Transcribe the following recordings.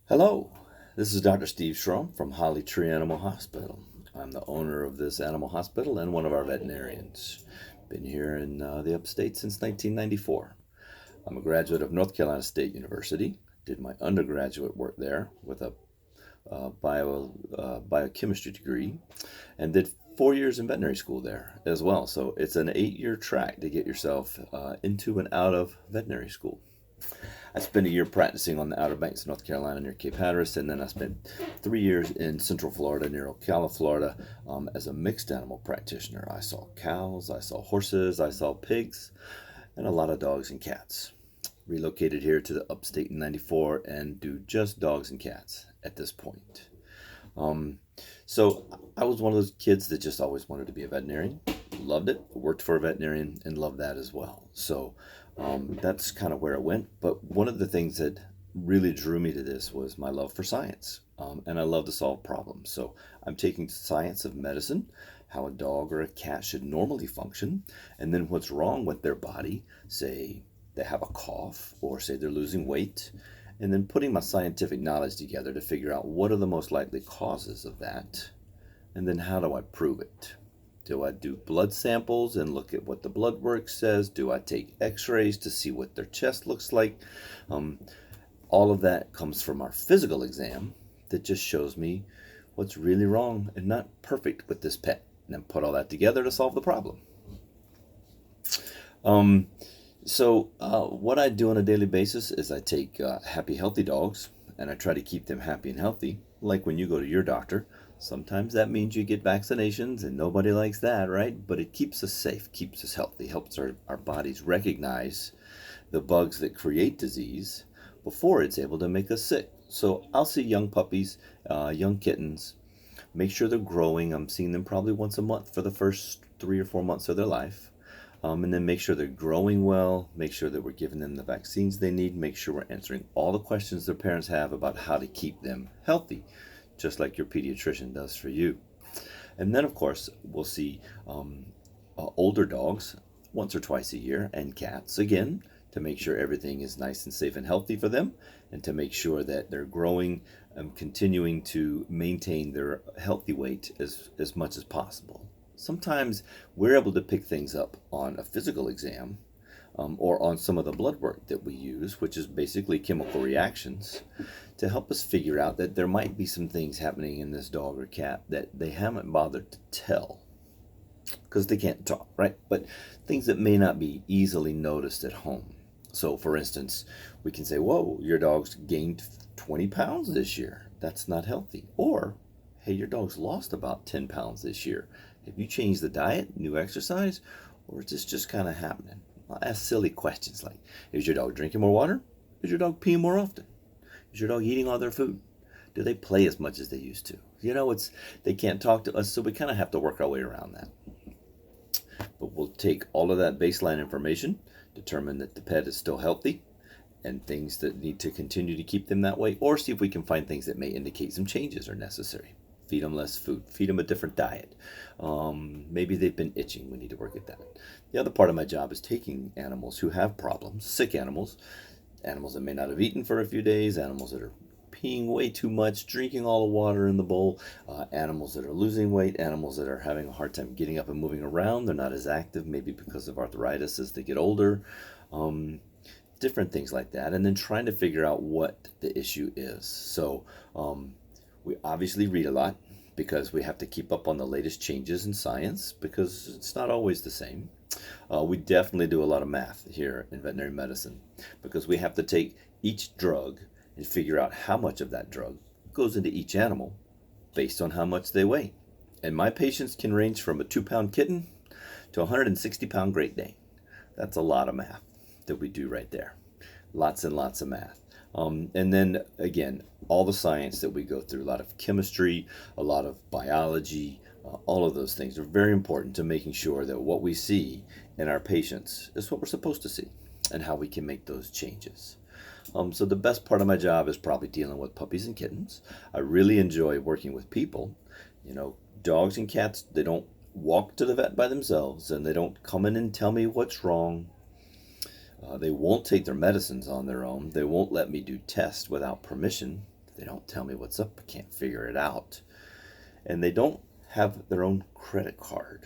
Hello, this is Dr. Steve Schrum from Holly Tree Animal Hospital. I'm the owner of this animal hospital and one of our veterinarians. Been here in the upstate since 1994. I'm a graduate of North Carolina State University. Did my undergraduate work there with a biochemistry degree, and did 4 years in veterinary school there as well. So it's an 8-year track to get yourself into and out of veterinary school. I spent a year practicing on the Outer Banks of North Carolina near Cape Hatteras, and then I spent 3 years in Central Florida near Ocala, Florida, as a mixed animal practitioner. I saw cows, I saw horses, I saw pigs, and a lot of dogs and cats. Relocated here to the upstate in '94 and do just dogs and cats at this point. Um, so I was one of those kids that just always wanted to be a veterinarian. Loved it, worked for a veterinarian, and loved that as well. So that's kind of where it went. But one of the things that really drew me to this was my love for science. And I love to solve problems. So I'm taking science of medicine, how a dog or a cat should normally function, and then what's wrong with their body, say they have a cough or say they're losing weight, and then putting my scientific knowledge together to figure out what are the most likely causes of that, and then how do I prove it? Do I do blood samples and look at what the blood work says? Do I take x-rays to see what their chest looks like? Um, all of that comes from our physical exam that just shows me what's really wrong and not perfect with this pet, and then put all that together to solve the problem. Um, what I do on a daily basis is I take happy, healthy dogs and I try to keep them happy and healthy. Like when you go to your doctor, sometimes that means you get vaccinations, and nobody likes that, right? But it keeps us safe, keeps us healthy, helps our bodies recognize the bugs that create disease before it's able to make us sick. So I'll see young puppies, young kittens, make sure they're growing. I'm seeing them probably once a month for the first 3 or 4 months of their life. And then make sure they're growing well, make sure that we're giving them the vaccines they need, make sure we're answering all the questions their parents have about how to keep them healthy, just like your pediatrician does for you. And then, of course, we'll see older dogs once or twice a year, and cats again, to make sure everything is nice and safe and healthy for them, and to make sure that they're growing and continuing to maintain their healthy weight as much as possible. Sometimes we're able to pick things up on a physical exam, or on some of the blood work that we use, which is basically chemical reactions, to help us figure out that there might be some things happening in this dog or cat that they haven't bothered to tell because they can't talk, right? But things that may not be easily noticed at home. So, for instance, we can say, whoa, your dog's gained 20 pounds this year. That's not healthy. Or, hey, your dog's lost about 10 pounds this year. Have you changed the diet, new exercise, or is this just kind of happening? I'll ask silly questions like, is your dog drinking more water? Is your dog peeing more often? Is your dog eating all their food? Do they play as much as they used to? They can't talk to us, so we kind of have to work our way around that. But we'll take all of that baseline information, determine that the pet is still healthy, and things that need to continue to keep them that way, or see if we can find things that may indicate some changes are necessary. Feed them less food, feed them a different diet. Maybe they've been itching, we need to work at that. The other part of my job is taking animals who have problems, sick animals, animals that may not have eaten for a few days, animals that are peeing way too much, drinking all the water in the bowl, animals that are losing weight, animals that are having a hard time getting up and moving around. They're not as active, maybe because of arthritis as they get older. Different things like that, and then trying to figure out what the issue is. So we obviously read a lot because we have to keep up on the latest changes in science because it's not always the same. We definitely do a lot of math here in veterinary medicine because we have to take each drug and figure out how much of that drug goes into each animal based on how much they weigh. And my patients can range from a 2-pound kitten to a 160-pound Great Dane. That's a lot of math that we do right there. Lots and lots of math. And then again, all the science that we go through, a lot of chemistry, a lot of biology, all of those things are very important to making sure that what we see in our patients is what we're supposed to see and how we can make those changes. So the best part of my job is probably dealing with puppies and kittens. I really enjoy working with people. Dogs and cats, they don't walk to the vet by themselves, and they don't come in and tell me what's wrong. They won't take their medicines on their own. They won't let me do tests without permission. They don't tell me what's up. I can't figure it out. And they don't have their own credit card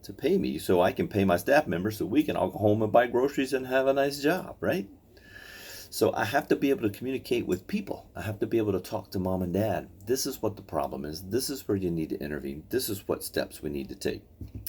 to pay me so I can pay my staff members so we can all go home and buy groceries and have a nice job, right? So I have to be able to communicate with people. I have to be able to talk to mom and dad. This is what the problem is. This is where you need to intervene. This is what steps we need to take.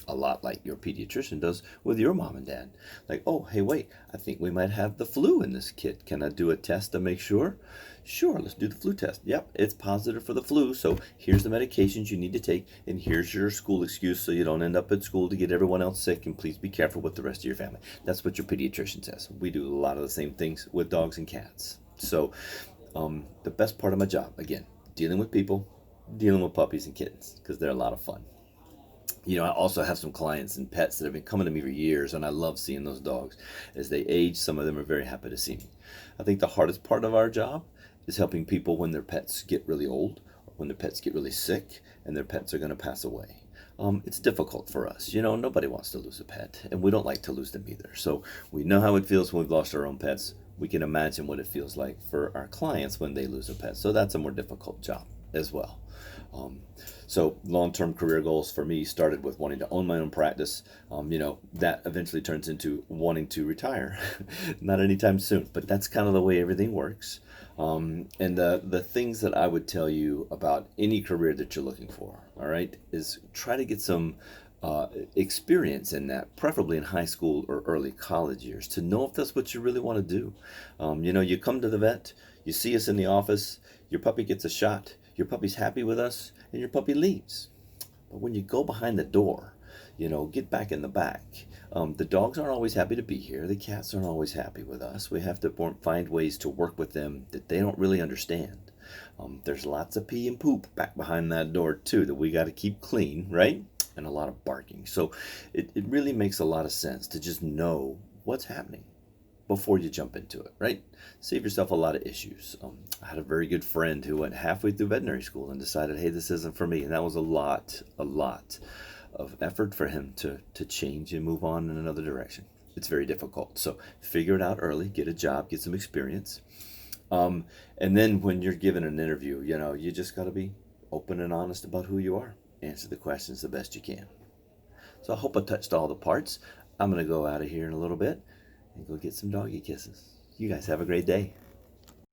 A lot like your pediatrician does with your mom and dad. Like, oh, hey, wait, I think we might have the flu in this kid. Can I do a test to make sure? Sure, let's do the flu test. Yep, it's positive for the flu. So here's the medications you need to take, and here's your school excuse so you don't end up at school to get everyone else sick. And please be careful with the rest of your family. That's what your pediatrician says. We do a lot of the same things with dogs and cats. So the best part of my job, again, dealing with people, dealing with puppies and kittens, because they're a lot of fun. You know, I also have some clients and pets that have been coming to me for years, and I love seeing those dogs. As they age, some of them are very happy to see me. I think the hardest part of our job is helping people when their pets get really old, or when their pets get really sick, and their pets are going to pass away. It's difficult for us. You know, nobody wants to lose a pet, and we don't like to lose them either. So we know how it feels when we've lost our own pets. We can imagine what it feels like for our clients when they lose a pet. So that's a more difficult job as well. So long-term career goals for me started with wanting to own my own practice. You know, that eventually turns into wanting to retire. Not anytime soon, but that's kind of the way everything works. And the things that I would tell you about any career that you're looking for, all right, is try to get some experience in that, preferably in high school or early college years, to know if that's what you really want to do. You know, you come to the vet, you see us in the office, your puppy gets a shot, your puppy's happy with us, and your puppy leaves. But when you go behind the door, you know, get back in the back. The dogs aren't always happy to be here. The cats aren't always happy with us. We have to find ways to work with them that they don't really understand. There's lots of pee and poop back behind that door too that we got to keep clean, right? And a lot of barking. So it really makes a lot of sense to just know what's happening before you jump into it, right? Save yourself a lot of issues. I had a very good friend who went halfway through veterinary school and decided, hey, this isn't for me. And that was a lot of effort for him to change and move on in another direction. It's very difficult. So figure it out early, get a job, get some experience. And then when you're given an interview, you know, you just got to be open and honest about who you are. Answer the questions the best you can. So I hope I touched all the parts. I'm going to go out of here in a little bit and go get some doggy kisses. You guys have a great day.